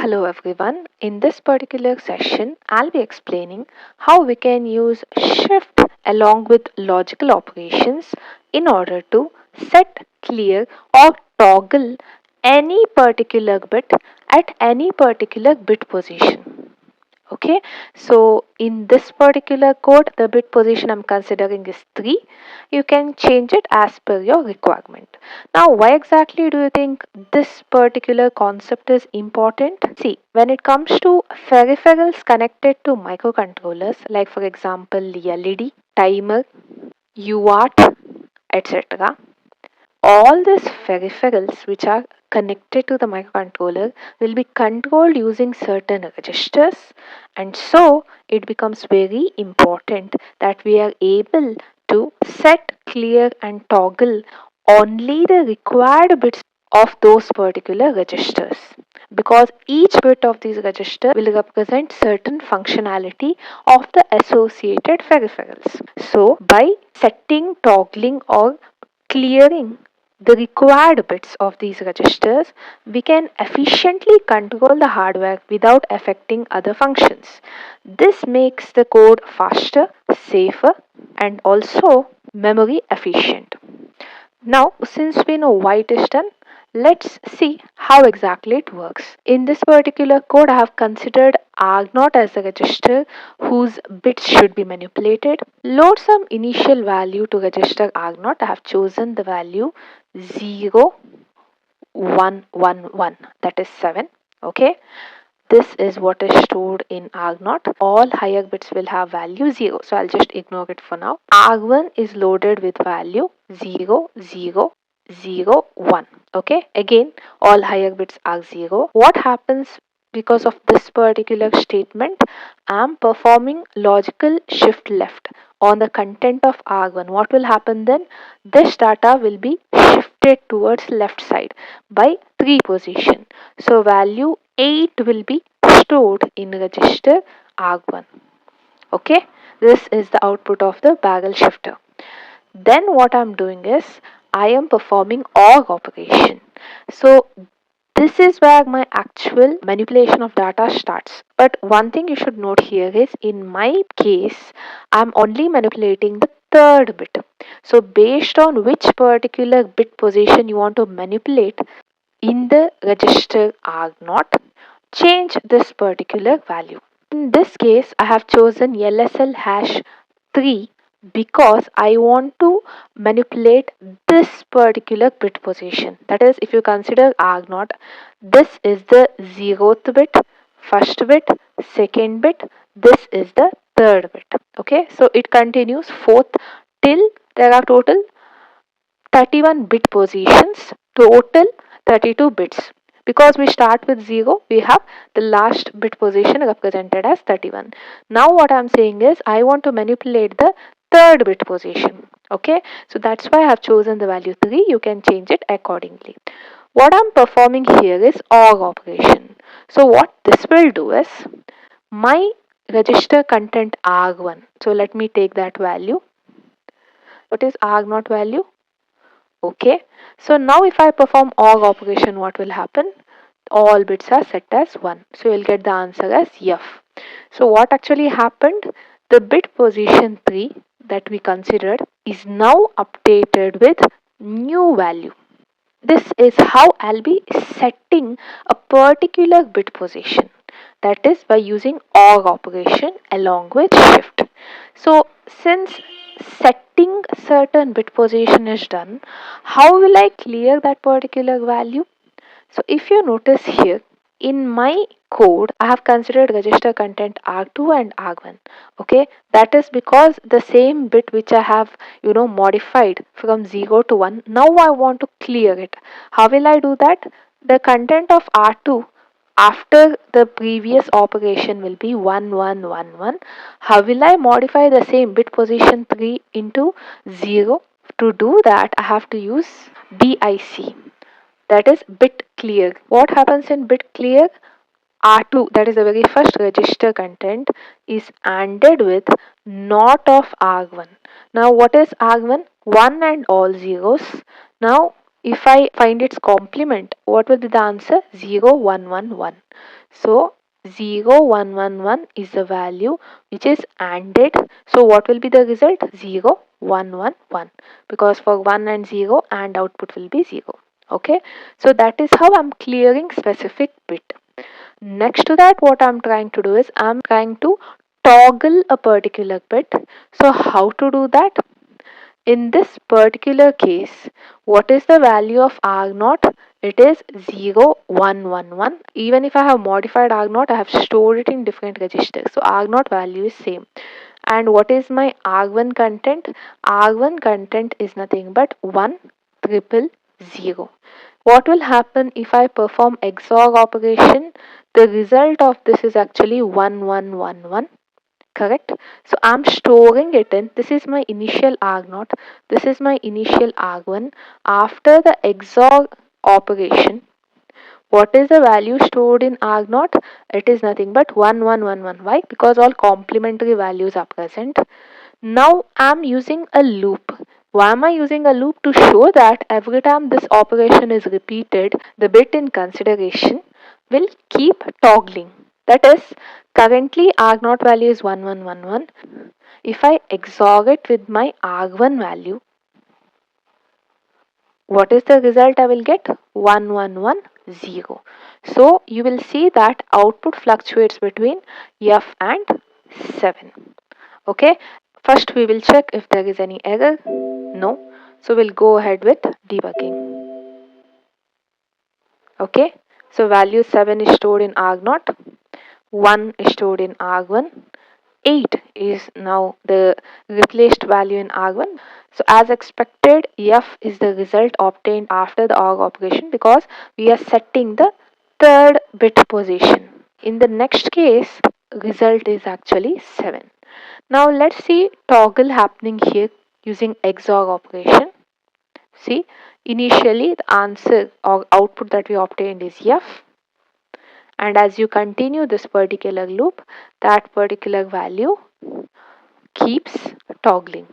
Hello everyone. In this particular session, I'll be explaining how we can use shift along with logical operations in order to set, clear or toggle any particular bit at any particular bit position. Okay, so in this particular code, the bit position I'm considering is 3. You can change it as per your requirement. Now, why exactly do you think this particular concept is important? See, when it comes to peripherals connected to microcontrollers, like for example, the LED, timer, UART, etc., all these peripherals which are connected to the microcontroller will be controlled using certain registers, and so it becomes very important that we are able to set, clear and toggle only the required bits of those particular registers, because each bit of these registers will represent certain functionality of the associated peripherals. So by setting, toggling or clearing the required bits of these registers, we can efficiently control the hardware without affecting other functions. This makes the code faster, safer, and also memory efficient. Now, since we know why it is done, let's see how exactly it works. In this particular code, I have considered R0 as a register whose bits should be manipulated. Load some initial value to register R0. I have chosen the value 0111, that is 7. Okay, this is what is stored in R0. All higher bits will have value 0. So I'll just ignore it for now. R1 is loaded with value 0001. Okay, again all higher bits are 0. What happens because of this particular statement? I'm performing logical shift left on the content of R1. What will happen then? This data will be shifted towards left side by 3 position. So value 8 will be stored in register R1. Okay, this is the output of the barrel shifter. Then what I'm doing is I am performing OR operation. So this is where my actual manipulation of data starts. But one thing you should note here is in my case, I'm only manipulating the third bit. So based on which particular bit position you want to manipulate in the register R0, change this particular value. In this case, I have chosen LSL hash 3 because I want to manipulate this particular bit position. That is, if you consider R0, this is the 0th bit, first bit, second bit, this is the third bit. Okay, so it continues fourth till there are total 31 bit positions, total 32 bits. Because we start with 0, we have the last bit position represented as 31. Now what I'm saying is I want to manipulate the third bit position. Okay, so that's why I have chosen the value 3. You can change it accordingly. What I'm performing here is OR operation. So what this will do is my register content R1. So let me take that value. What is R0 value? Okay, so now if I perform OR operation, what will happen? All bits are set as 1. So you'll get the answer as F. So what actually happened? The bit position 3 that we considered is now updated with new value. This is how I'll be setting a particular bit position. That is by using OR operation along with shift. So since setting certain bit position is done, how will I clear that particular value? So if you notice here, in my code, I have considered register content R2 and R1. Okay, that is because the same bit which I have, modified from 0 to 1, now I want to clear it. How will I do that? The content of R2 after the previous operation will be 1111. How will I modify the same bit position 3 into 0? To do that, I have to use BIC, that is bit clear. What happens in bit clear? R2, that is the very first register content, is ANDed with not of R1. Now what is R1? 1 and all zeros. Now If I find its complement, what will be the answer? 0, 1, 1, 1. So 0, 1, 1, 1 is the value which is ANDed. So what will be the result? 0, 1, 1, 1. Because for 1 and 0, AND output will be 0. Okay. So that is how I'm clearing specific bit. Next to that, what I'm trying to do is I'm trying to toggle a particular bit. So how to do that? In this particular case, what is the value of R naught? It is 0, 1, 1, 1. Even if I have modified R naught, I have stored it in different registers. So R naught value is same. And what is my R1 content? R1 content is nothing but 1 triple 0. What will happen if I perform XOR operation? The result of this is actually 1, 1, 1, 1. Correct? So I'm storing it in. This is my initial R0. This is my initial R1. After the XOR operation, what is the value stored in R0? It is nothing but 1, 1, 1, 1. Why? Because all complementary values are present. Now I'm using a loop. Why am I using a loop? To show that every time this operation is repeated, the bit in consideration will keep toggling. That is, currently R0 value is 1111. If I XOR it with my R1 value, what is the result I will get? 1110. So you will see that output fluctuates between F and 7. Okay, first we will check if there is any error. No, so we'll go ahead with debugging. Okay, so value 7 is stored in arg0, 1 is stored in arg1, 8 is now the replaced value in arg1. So as expected, F is the result obtained after the OR operation because we are setting the third bit position. In the next case, result is actually 7. Now let's see toggle happening here using XOR operation. See, initially the answer or output that we obtained is F, and as you continue this particular loop, that particular value keeps toggling.